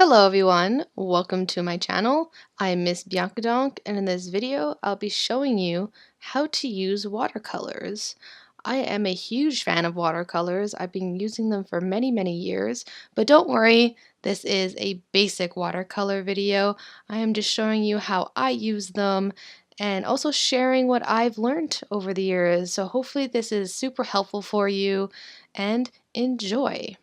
Hello everyone, welcome to my channel. I'm Miss Bianca Donk, and in this video I'll be showing you how to use watercolors. I am a huge fan of watercolors. I've been using them for many years, but don't worry, this is a basic watercolor video. I am just showing you how I use them and also sharing what I've learned over the years. So hopefully this is super helpful for you and enjoy.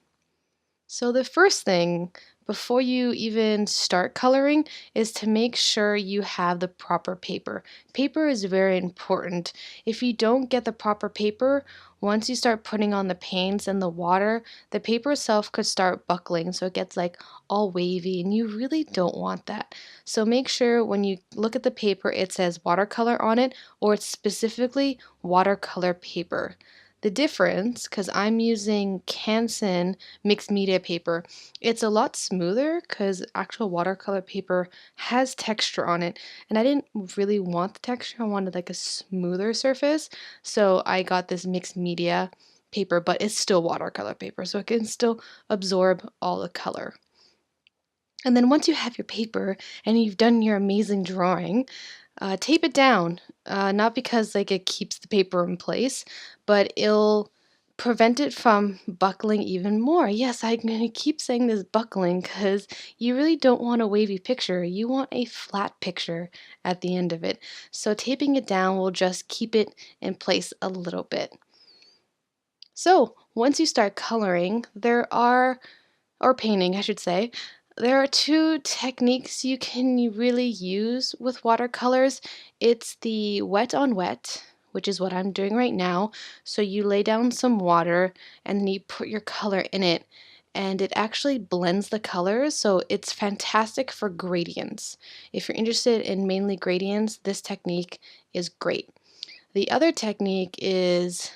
So the first thing before you even start coloring is to make sure you have the proper paper. Paper is very important. If you don't get the proper paper, once you start putting on the paints and the water, the paper itself could start buckling, so it gets like all wavy, and you really don't want that. So make sure when you look at the paper it says watercolor on it, or it's specifically watercolor paper. The difference, because I'm using Canson mixed media paper, it's a lot smoother because actual watercolor paper has texture on it, and I didn't really want the texture. I wanted like a smoother surface, so I got this mixed media paper, but it's still watercolor paper, so it can still absorb all the color. And then once you have your paper and you've done your amazing drawing, tape it down. Not because like it keeps the paper in place, but it'll prevent it from buckling even more. Yes, I'm going to keep saying this buckling because you really don't want a wavy picture. You want a flat picture at the end of it. So taping it down will just keep it in place a little bit. So once you start coloring, or painting, I should say, there are two techniques you can really use with watercolors. It's the wet on wet, which is what I'm doing right now. So you lay down some water and then you put your color in it, and it actually blends the colors, so it's fantastic for gradients. If you're interested in mainly gradients, this technique is great. The other technique is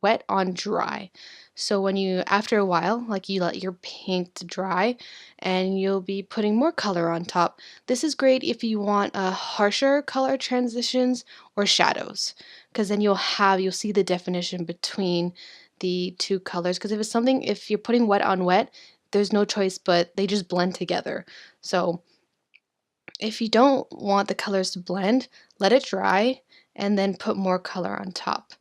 wet on dry. So when you, after a while, like you let your paint dry and you'll be putting more color on top. This is great if you want harsher color transitions or shadows, because then you'll see the definition between the two colors. Because if you're putting wet on wet, there's no choice but they just blend together. So if you don't want the colors to blend, let it dry and then put more color on top.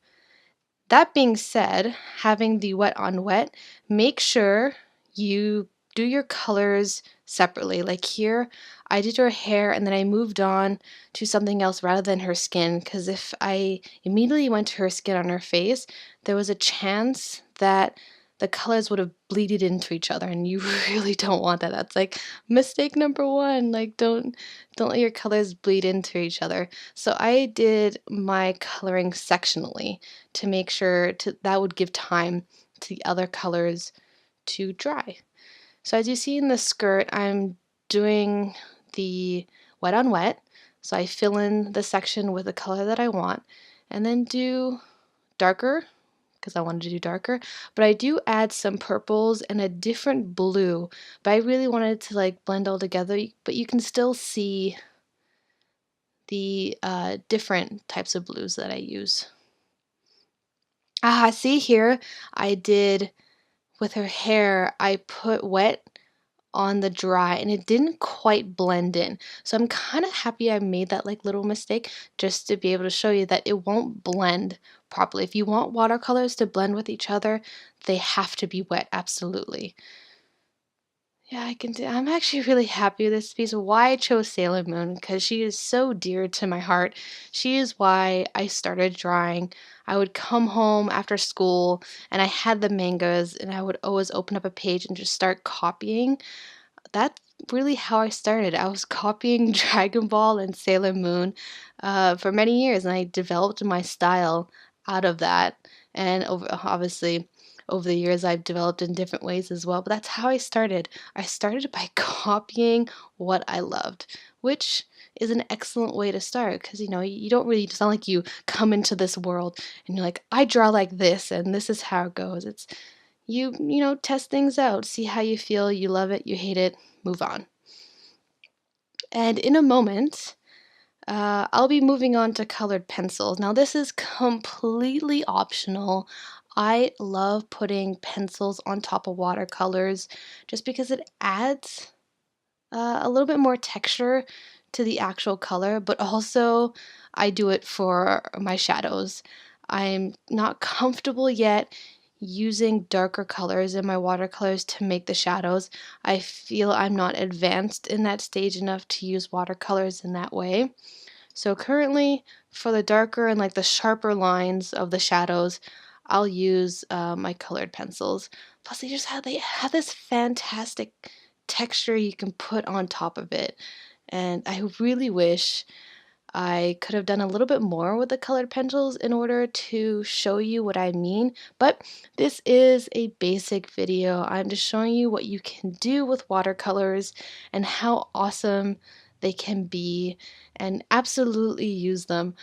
That being said, having the wet on wet, make sure you do your colors separately. Like here, I did her hair and then I moved on to something else rather than her skin, because if I immediately went to her skin on her face, there was a chance that the colors would have bleeded into each other, and you really don't want that. That's like mistake number one. Like don't let your colors bleed into each other. So I did my coloring sectionally to make sure that would give time to the other colors to dry. So as you see in the skirt, I'm doing the wet on wet. So I fill in the section with the color that I want and then do darker because I wanted to do darker, but I do add some purples and a different blue, but I really wanted to like blend all together, but you can still see the different types of blues that I use. See here, I did with her hair, I put wet on the dry and it didn't quite blend in. So I'm kind of happy I made that like little mistake just to be able to show you that it won't blend properly. If you want watercolors to blend with each other, they have to be wet, absolutely. Yeah, I'm actually really happy with this piece. Why I chose Sailor Moon, because she is so dear to my heart. She is why I started drawing. I would come home after school and I had the mangas and I would always open up a page and just start copying. That's really how I started. I was copying Dragon Ball and Sailor Moon for many years, and I developed my style out of that. And obviously, over the years, I've developed in different ways as well. But that's how I started. I started by copying what I loved, which is an excellent way to start because you don't really, it's not like you come into this world and you're like, I draw like this and this is how it goes. It's you test things out, see how you feel, you love it, you hate it, move on. And in a moment, I'll be moving on to colored pencils. Now this is completely optional. I love putting pencils on top of watercolors just because it adds a little bit more texture to the actual color, but also I do it for my shadows. I'm not comfortable yet using darker colors in my watercolors to make the shadows. I feel I'm not advanced in that stage enough to use watercolors in that way. So currently, for the darker and like the sharper lines of the shadows, I'll use my colored pencils. Plus, they have this fantastic texture you can put on top of it, and I really wish I could have done a little bit more with the colored pencils in order to show you what I mean, but this is a basic video. I'm just showing you what you can do with watercolors and how awesome they can be, and absolutely use them.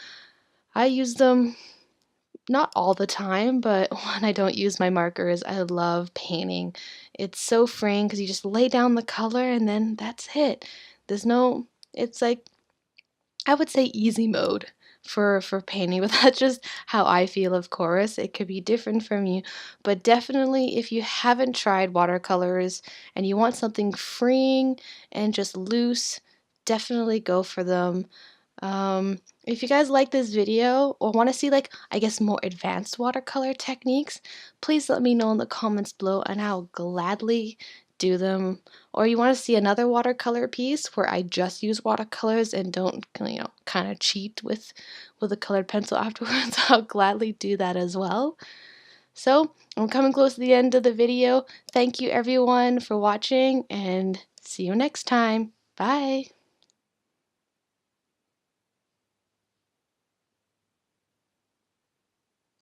I use them not all the time, but when I don't use my markers, I love painting. It's so freeing because you just lay down the color and then that's it. There's no, it's like I would say easy mode for painting, but that's just how I feel, of course. It could be different from you, but definitely if you haven't tried watercolors and you want something freeing and just loose, definitely go for them. If you guys like this video or want to see like I guess more advanced watercolor techniques, please let me know in the comments below and I'll gladly do them. Or you want to see another watercolor piece where I just use watercolors and don't, kind of cheat with a colored pencil afterwards, I'll gladly do that as well. So, I'm coming close to the end of the video. Thank you everyone for watching and see you next time. Bye!